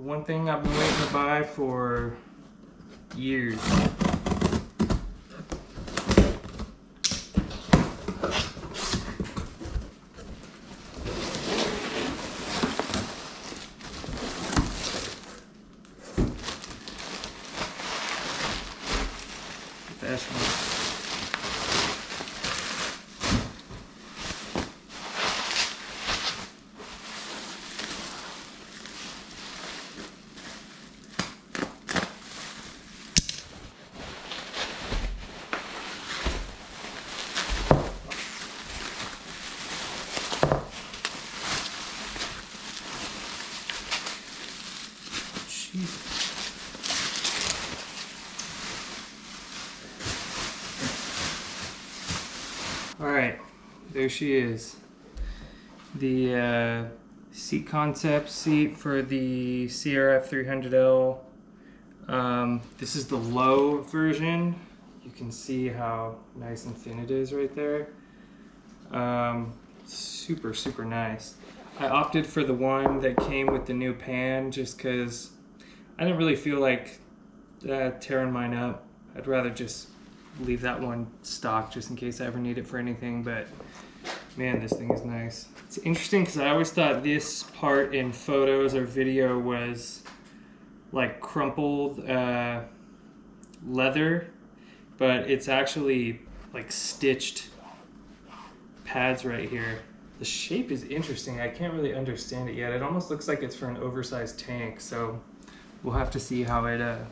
The one thing I've been waiting to buy for years. Alright, there she is. The seat concept seat for the CRF300L. This is the low version. You can see how nice and thin it is right there. Super, super nice. I opted for the one that came with the new pan just because I didn't really feel like tearing mine up. I'd rather just leave that one stock just in case I ever need it for anything, but man, this thing is nice. It's interesting because I always thought this part in photos or video was like crumpled leather, but it's actually like stitched pads right here. The shape is interesting. I can't really understand it yet. It almost looks like it's for an oversized tank, so we'll have to see how it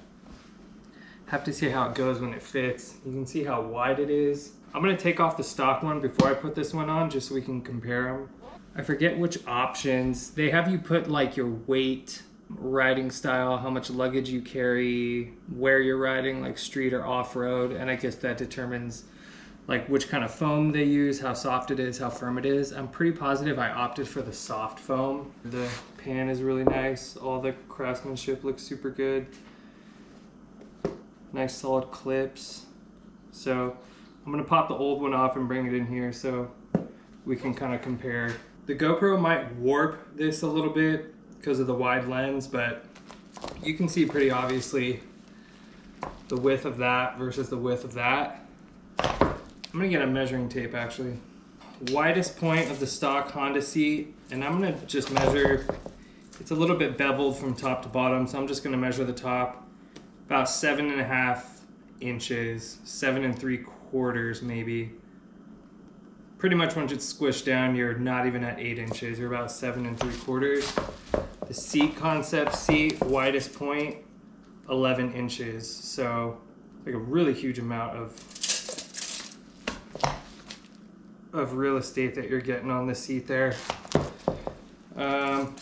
goes when it fits. You can see how wide it is. I'm gonna take off the stock one before I put this one on just so we can compare them. I forget which options. They have you put like your weight, riding style, how much luggage you carry, where you're riding, like street or off-road, and I guess that determines like which kind of foam they use, how soft it is, how firm it is. I'm pretty positive I opted for the soft foam. The pan is really nice. All the craftsmanship looks super good. Nice solid clips. So I'm gonna pop the old one off and bring it in here so we can kind of compare. The GoPro might warp this a little bit because of the wide lens, but you can see pretty obviously the width of that versus the width of that. I'm gonna get a measuring tape actually. Widest point of the stock Honda seat, and I'm gonna just measure, it's a little bit beveled from top to bottom, so I'm just gonna measure the top. About 7.5 inches, 7 3/4 maybe. Pretty much once it's squished down, you're not even at 8 inches, you're about 7 3/4. The seat concept seat, widest point, 11 inches. So like a really huge amount of real estate that you're getting on the seat there. Then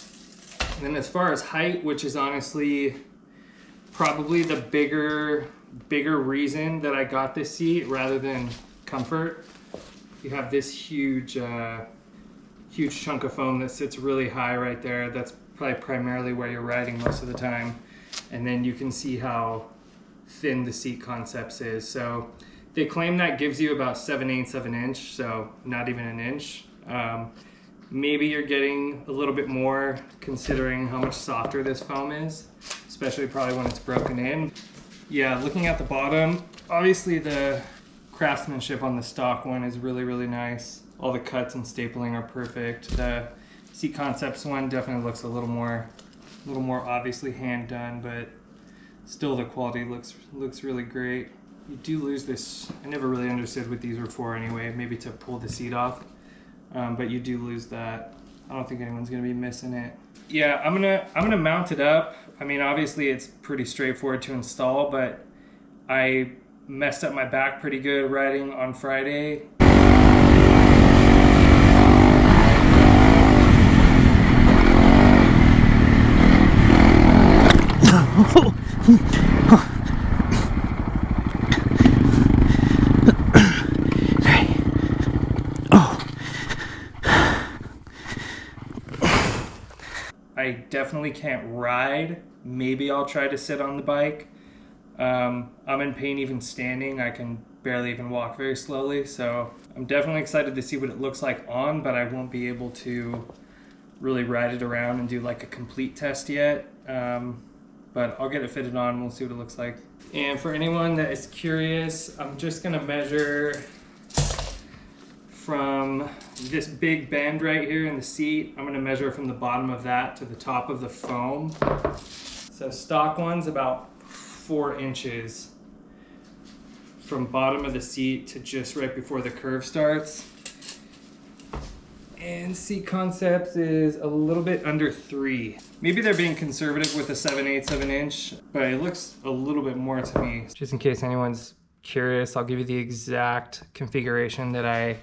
as far as height, which is honestly probably the bigger reason that I got this seat rather than comfort. You have this huge chunk of foam that sits really high right there. That's probably primarily where you're riding most of the time. And then you can see how thin the seat concepts is. So they claim that gives you about 7/8 of an inch, so not even an inch. Maybe you're getting a little bit more considering how much softer this foam is, especially probably when it's broken in. Yeah, looking at the bottom, obviously the craftsmanship on the stock one is really, really nice. All the cuts and stapling are perfect. The Seat Concepts one definitely looks a little more obviously hand done, but still the quality looks really great. You do lose this. I never really understood what these were for anyway, maybe to pull the seat off, but you do lose that. I don't think anyone's gonna be missing it. Yeah, I'm gonna mount it up. I mean, obviously it's pretty straightforward to install, but I messed up my back pretty good riding on Friday. I definitely can't ride. Maybe I'll try to sit on the bike. I'm in pain even standing. I can barely even walk very slowly, so I'm definitely excited to see what it looks like on, but I won't be able to really ride it around and do like a complete test yet. But I'll get it fitted on and we'll see what it looks like. And for anyone that is curious, I'm just gonna measure from this big bend right here in the seat. I'm gonna measure from the bottom of that to the top of the foam. So stock one's about 4 inches from bottom of the seat to just right before the curve starts. And Seat Concepts is a little bit under 3. Maybe they're being conservative with a 7/8 of an inch, but it looks a little bit more to me. Just in case anyone's curious, I'll give you the exact configuration that I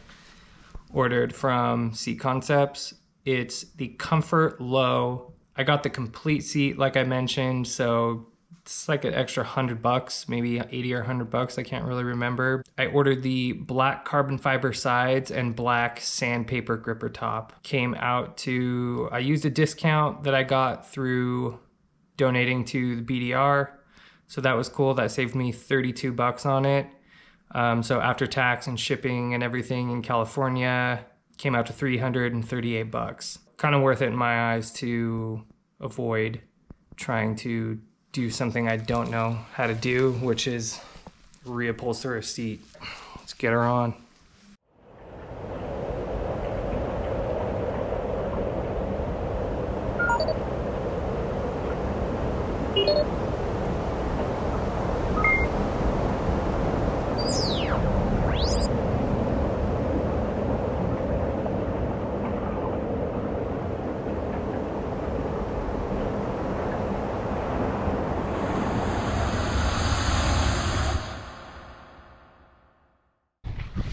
ordered from Seat Concepts. It's the Comfort Low. I got the complete seat like I mentioned, so it's like an extra $100, maybe 80 or $100, I can't really remember. I ordered the black carbon fiber sides and black sandpaper gripper top. Came out to, I used a discount that I got through donating to the BDR. So that was cool, that saved me $32 on it. So after tax and shipping and everything in California, came out to $338. Kind of worth it in my eyes to avoid trying to do something I don't know how to do, which is reupholster a seat. Let's get her on.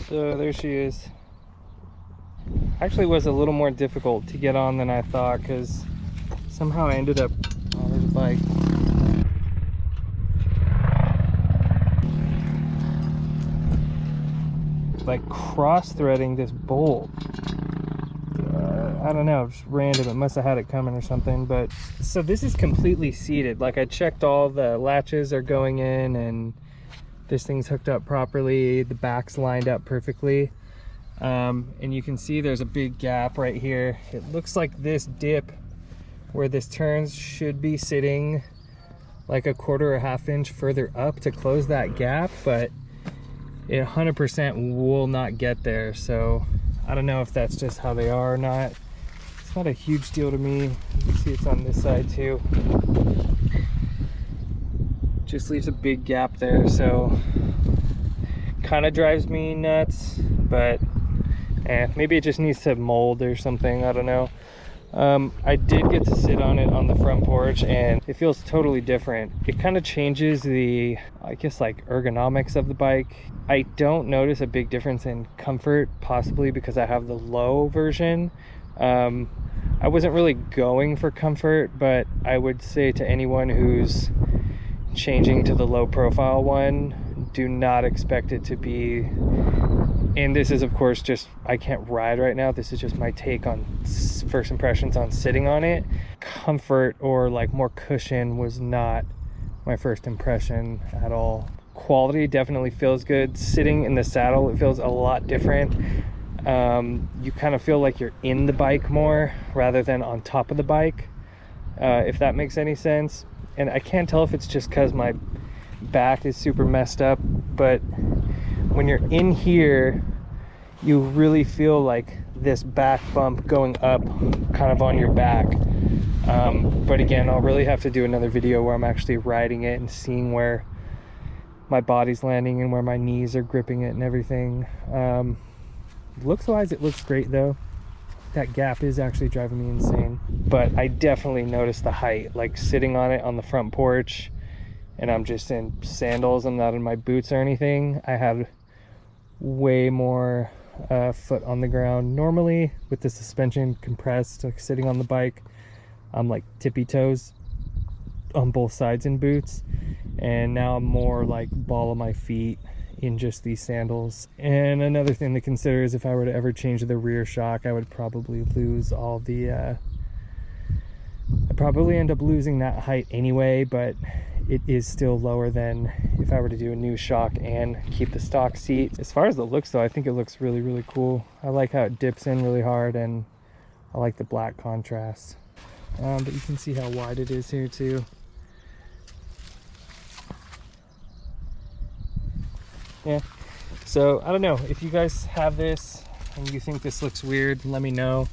So there she is. Actually, it was a little more difficult to get on than I thought because somehow I ended up, oh, there's a bike. Like cross-threading this bolt. I don't know, just random. It must have had it coming or something. But so this is completely seated. Like I checked all the latches are going in and this thing's hooked up properly, the back's lined up perfectly, and you can see there's a big gap right here. It looks like this dip where this turns should be sitting like a quarter or half inch further up to close that gap, but it 100% will not get there. So I don't know if that's just how they are or not. It's not a huge deal to me. You can see it's on this side too. Just leaves a big gap there, so kind of drives me nuts, but maybe it just needs to mold or something, I don't know. I did get to sit on it on the front porch and it feels totally different. It kind of changes the, I guess, like ergonomics of the bike. I don't notice a big difference in comfort, possibly because I have the low version. I wasn't really going for comfort, but I would say to anyone who's changing to the low profile one, do not expect it to be, and this is of course just, I can't ride right now, this is just my take on first impressions on sitting on it. Comfort or like more cushion was not my first impression at all. Quality definitely feels good. Sitting in the saddle, it feels a lot different. You kind of feel like you're in the bike more rather than on top of the bike, if that makes any sense. And I can't tell if it's just because my back is super messed up, but when you're in here, you really feel like this back bump going up kind of on your back. But again, I'll really have to do another video where I'm actually riding it and seeing where my body's landing and where my knees are gripping it and everything. Looks wise, it looks great though. That gap is actually driving me insane, but I definitely noticed the height, like sitting on it on the front porch, and I'm just in sandals, I'm not in my boots or anything. I had way more foot on the ground. Normally with the suspension compressed, like sitting on the bike, I'm like tippy toes on both sides in boots, and now I'm more like ball of my feet in just these sandals. And another thing to consider is if I were to ever change the rear shock, I would probably lose all the I'd probably end up losing that height anyway, but it is still lower than if I were to do a new shock and keep the stock seat. As far as the looks though, I think it looks really, really cool. I like how it dips in really hard and I like the black contrast. But you can see how wide it is here too. Yeah, so I don't know if you guys have this and you think this looks weird, let me know.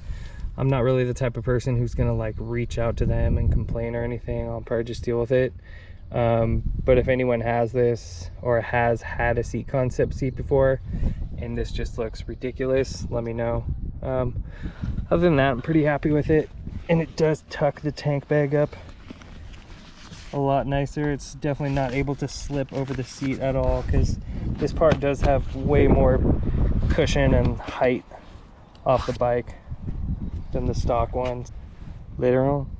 I'm not really the type of person who's gonna like reach out to them and complain or anything. I'll probably just deal with it. But if anyone has this or has had a seat concept seat before and this just looks ridiculous, let me know. Other than that, I'm pretty happy with it, and it does tuck the tank bag up a lot nicer. It's definitely not able to slip over the seat at all, because this part does have way more cushion and height off the bike than the stock ones. Later on.